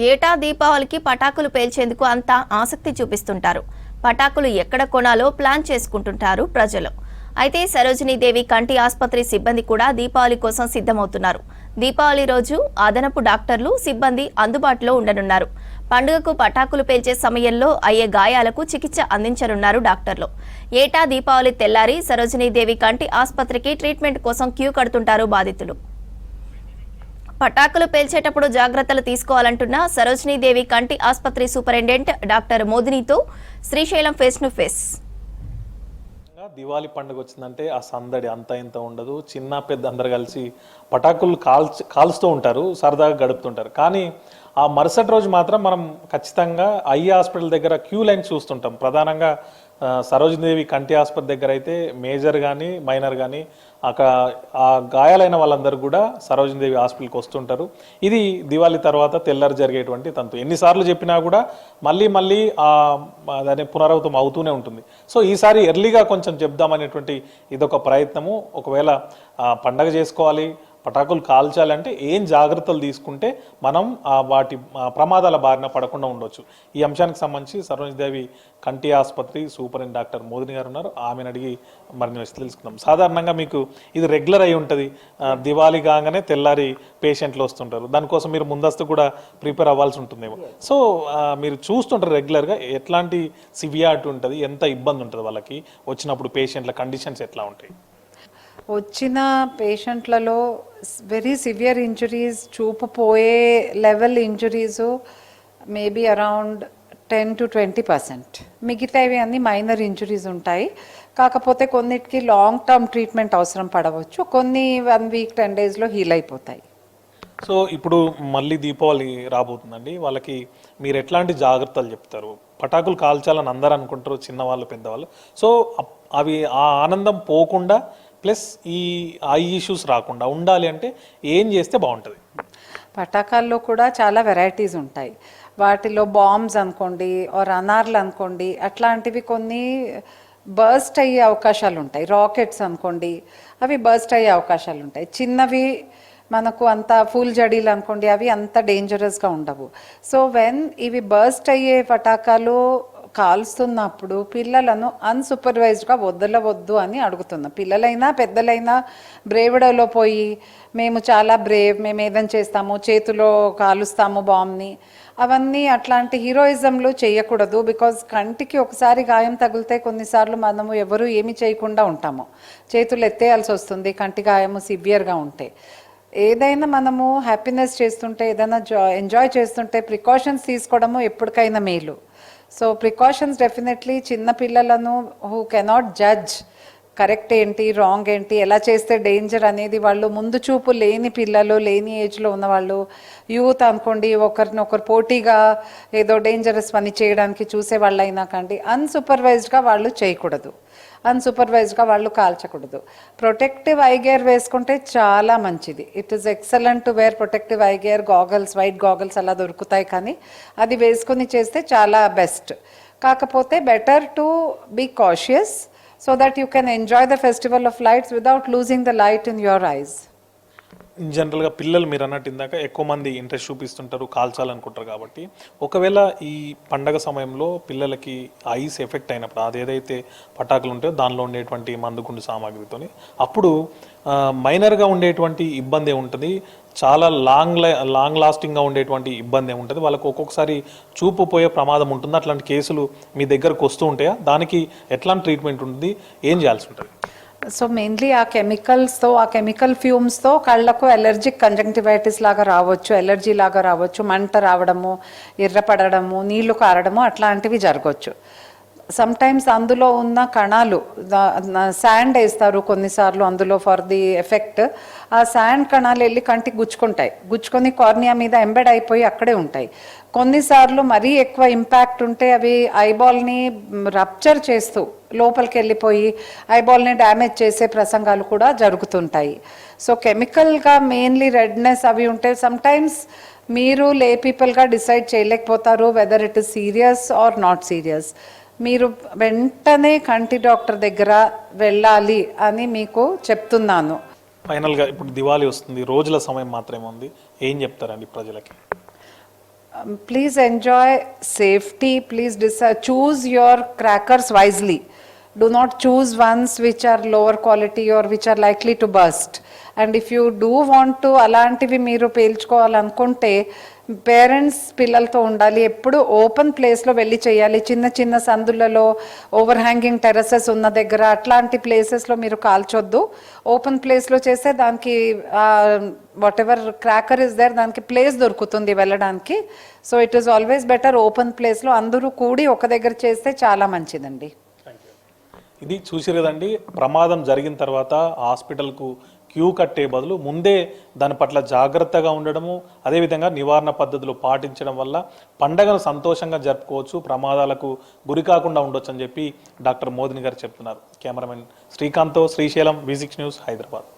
ఏటా దీపావళికి పటాకులు పేల్చేందుకు అంతా ఆసక్తి చూపిస్తుంటారు. పటాకులు ఎక్కడ కొనాలో ప్లాన్ చేసుకుంటుంటారు ప్రజలు. అయితే సరోజినీదేవి కంటి ఆసుపత్రి సిబ్బంది కూడా దీపావళి కోసం సిద్ధమవుతున్నారు. దీపావళి రోజు అదనపు డాక్టర్లు, సిబ్బంది అందుబాటులో ఉండనున్నారు. పండుగకు పటాకులు పేల్చే సమయంలో అయ్యే గాయాలకు చికిత్స అందించనున్నారు డాక్టర్లు. ఏటా దీపావళి తెల్లారి సరోజినీదేవి కంటి ఆసుపత్రికి ట్రీట్మెంట్ కోసం క్యూ కడుతుంటారు బాధితులు. పటాకులు పేల్చేటప్పుడు జాగ్రత్తలు తీసుకోవాలంటున్న సరోజినీదేవి కంటి ఆసుపత్రి సూపరింటెండెంట్ డాక్టర్ మోదినితో Srisailam face to face. Diwali పండుగ వచ్చిందంటే ఆ సందడి అంత ఇంత ఉండదు. చిన్న పెద్ద అందరు కలిసి పటాకులు కాల్స్తూ ఉంటారు, సరదాగా గడుపుతుంటారు. కానీ ఆ మరుసటి రోజు మాత్రం మనం ఖచ్చితంగా ఐ హాస్పిటల్ దగ్గర క్యూ లైన్ చూస్తుంటాం. ప్రధానంగా సరోజినీదేవి కంటి ఆసుపత్రి దగ్గర అయితే మేజర్ కానీ మైనర్ కానీ అక్కడ ఆ గాయాలైన వాళ్ళందరూ కూడా సరోజినీదేవి హాస్పిటల్కి వస్తుంటారు. ఇది దివాళీ తర్వాత తెల్లారి జరిగేటువంటి తంతు. ఎన్నిసార్లు చెప్పినా కూడా మళ్ళీ దాని పునరావృతం అవుతూనే ఉంటుంది. సో ఈసారి ఎర్లీగా కొంచెం చెప్దామనేటువంటి ఇదొక ప్రయత్నము. ఒకవేళ పండగ చేసుకోవాలి, పటాకులు కాల్చాలంటే ఏం జాగ్రత్తలు తీసుకుంటే మనం వాటి ప్రమాదాల బారిన పడకుండా ఉండొచ్చు. ఈ అంశానికి సంబంధించి సరోజినీదేవి కంటి ఆసుపత్రి సూపరింటెండెంట్ డాక్టర్ మోదిని గారు ఉన్నారు. ఆమెను అడిగి మరిన్ని విషయాలు తెలుసుకుందాం. సాధారణంగా మీకు ఇది రెగ్యులర్ అయి ఉంటుంది, దివాళీ కాగానే తెల్లారి పేషెంట్లు వస్తుంటారు. దానికోసం మీరు ముందస్తు కూడా ప్రిపేర్ అవ్వాల్సి ఉంటుందేమో. సో మీరు చూస్తుంటారు రెగ్యులర్గా ఎట్లాంటి సివియారిటీ ఉంటుంది, ఎంత ఇబ్బంది ఉంటుంది వాళ్ళకి వచ్చినప్పుడు, పేషెంట్ల కండిషన్స్ ఎట్లా ఉంటాయి? వచ్చిన పేషెంట్లలో వెరీ సివియర్ ఇంజరీస్, చూపు పోయే level injuries maybe around 10 to 20%. మిగతావి అన్ని మైనర్ ఇంజరీస్ ఉంటాయి. కాకపోతే కొన్నిటికి లాంగ్ టర్మ్ ట్రీట్మెంట్ అవసరం పడవచ్చు, కొన్ని 1 week 10 daysలో హీల్ అయిపోతాయి. సో ఇప్పుడు మళ్ళీ దీపావళి రాబోతుందండి, వాళ్ళకి మీరు ఎట్లాంటి జాగ్రత్తలు చెప్తారు? పటాకులు కాల్చాలని అందరూ అనుకుంటారు, చిన్నవాళ్ళు పెద్దవాళ్ళు. సో అవి ఆ ఆనందం పోకుండా ప్లస్ ఈ ఐ ఇష్యూస్ రాకుండా ఉండాలి అంటే ఏం చేస్తే బాగుంటుంది? పటాకాల్లో కూడా చాలా వెరైటీస్ ఉంటాయి. వాటిలో బాంబ్స్ అనుకోండి, ఆర్ అనార్లు అనుకోండి, అట్లాంటివి కొన్ని బర్స్ట్ అయ్యే అవకాశాలు ఉంటాయి. రాకెట్స్ అనుకోండి, అవి బర్స్ట్ అయ్యే అవకాశాలు ఉంటాయి. చిన్నవి మనకు అంత ఫుల్ జడీలు అనుకోండి, అవి అంత డేంజరస్గా ఉండవు. సో ఇవి బర్స్ట్ అయ్యే పటాకాలు కాల్స్తున్నప్పుడు పిల్లలను అన్సూపర్వైజ్డ్గా వదలవద్దు అని అడుగుతున్నాం. పిల్లలైనా పెద్దలైనా బ్రేవ్డోలో పోయి మేము చాలా బ్రేవ్, మేము ఏదైనా చేస్తాము, చేతిలో కాలుస్తాము బాంబ్ని, అవన్నీ అట్లాంటి హీరోయిజంలు చేయకూడదు. బికాజ్ కంటికి ఒకసారి గాయం తగిలితే కొన్నిసార్లు మనము ఎవరు ఏమి చేయకుండా ఉంటాము, చేతులు ఎత్తేయాల్సి వస్తుంది కంటి గాయము సివియర్గా ఉంటే. ఏదైనా మనము హ్యాపీనెస్ చేస్తుంటే, ఏదైనా ఎంజాయ్ చేస్తుంటే ప్రికాషన్స్ తీసుకోవడము ఎప్పటికైనా మేలు. సో ప్రికాషన్స్ డెఫినెట్లీ చిన్న పిల్లలను హూ కెనాట్ జడ్జ్ కరెక్ట్ ఏంటి రాంగ్ ఏంటి, ఎలా చేస్తే డేంజర్ అనేది వాళ్ళు ముందు చూపు లేని పిల్లలు, లేని ఏజ్లో ఉన్నవాళ్ళు, యూత్ అనుకోండి, ఒకరినొకరు పోటీగా ఏదో డేంజరస్ పని చేయడానికి చూసే వాళ్ళైనా కానీ అన్సూపర్వైజ్డ్గా వాళ్ళు చేయకూడదు, అన్సూపర్వైజ్డ్గా వాళ్ళు కాల్చకూడదు. ప్రొటెక్టివ్ ఐ గేర్ వేసుకుంటే చాలా మంచిది. It is excellent to wear protective eye gear, goggles, white goggles అలా దొరుకుతాయి, కానీ అది వేసుకుని చేస్తే చాలా బెస్ట్. కాకపోతే better to be cautious so that you can enjoy the festival of lights without losing the light in your eyes. జనరల్గా పిల్లలు మీరు అన్నట్టు ఇందాక ఎక్కువ మంది ఇంట్రెస్ట్ చూపిస్తుంటారు, కాల్చాలనుకుంటారు. కాబట్టి ఒకవేళ ఈ పండగ సమయంలో పిల్లలకి ఐస్ ఎఫెక్ట్ అయినప్పుడు, అదేదైతే పటాకులు ఉంటాయో దానిలో ఉండేటువంటి మందుగుండు సామాగ్రితో, అప్పుడు మైనర్గా ఉండేటువంటి ఇబ్బంది ఏముంటుంది, చాలా లాంగ్ లాస్టింగ్గా ఉండేటువంటి ఇబ్బంది ఏముంటుంది, వాళ్ళకు ఒక్కొక్కసారి చూపు పోయే ప్రమాదం ఉంటుంది. అట్లాంటి కేసులు మీ దగ్గరకు వస్తూ ఉంటాయా? దానికి ఎట్లాంటి ట్రీట్మెంట్ ఉంటుంది, ఏం చేయాల్సి ఉంటుంది? సో మెయిన్లీ ఆ కెమికల్స్తో, ఆ కెమికల్ ఫ్యూమ్స్తో కళ్ళకు ఎలర్జిక్ కంజంక్టివైటిస్ లాగా రావచ్చు, ఎలర్జీ లాగా రావచ్చు, మంట రావడము, ఎర్రపడము, నీళ్లు కారడము అట్లాంటివి జరగవచ్చు. సమ్టైమ్స్ అందులో ఉన్న కణాలు, శాండ్ వేస్తారు కొన్నిసార్లు అందులో ఫర్ ది ఎఫెక్ట్, ఆ శాండ్ కణాలు వెళ్ళి కంటికి గుచ్చుకొని కార్నియా మీద ఎంబెడ్ అయిపోయి అక్కడే ఉంటాయి. కొన్నిసార్లు మరీ ఎక్కువ ఇంపాక్ట్ ఉంటే అవి ఐబాల్ని రప్చర్ చేస్తూ లోపలికి వెళ్ళిపోయి ఐబాల్ని డ్యామేజ్ చేసే ప్రసంగాలు కూడా జరుగుతుంటాయి. సో కెమికల్గా మెయిన్లీ రెడ్నెస్ అవి ఉంటే సమ్టైమ్స్ మీరు లే పీపుల్గా డిసైడ్ చేయలేకపోతారు whether it is serious or not serious. మీరు వెంటనే కంటి డాక్టర్ దగ్గర వెళ్ళాలి అని మీకు చెప్తున్నాను. ఫైనల్గా ఇప్పుడు దివాళీ వస్తుంది, రోజుల సమయం మాత్రమే ఉంది, ఏం చెప్తారండి ప్రజలకి? Please enjoy safety. Please choose your crackers wisely. Do not choose ones which are lower quality or which are likely to burst. And if you do want to అలాంటివి మీరు పేల్చుకోవాలనుకుంటే పేరెంట్స్ పిల్లలతో ఉండాలి. ఎప్పుడు ఓపెన్ ప్లేస్లో వెళ్ళి చేయాలి. చిన్న చిన్న సందులలో ఓవర్ హ్యాంగింగ్ టెరసెస్ ఉన్న దగ్గర అట్లాంటి ప్లేసెస్లో మీరు కాల్చొద్దు. ఓపెన్ ప్లేస్లో చేస్తే దానికి whatever cracker is there దానికి ప్లేస్ దొరుకుతుంది వెళ్ళడానికి. So it is always better open ప్లేస్లో అందరూ కూడి ఒక దగ్గర చేస్తే చాలా మంచిదండి. ఇది చూసిరు కదండి, ప్రమాదం జరిగిన తర్వాత హాస్పిటల్కు క్యూ కట్టే బదులు ముందే దాని పట్ల జాగ్రత్తగా ఉండడము, అదేవిధంగా నివారణ పద్ధతులు పాటించడం వల్ల పండగను సంతోషంగా జరుపుకోవచ్చు, ప్రమాదాలకు గురి కాకుండా ఉండొచ్చు అని చెప్పి డాక్టర్ మోదిని గారు చెప్తున్నారు. కెమెరామెన్ శ్రీకాంత్తో శ్రీశైలం, V6 న్యూస్, హైదరాబాద్.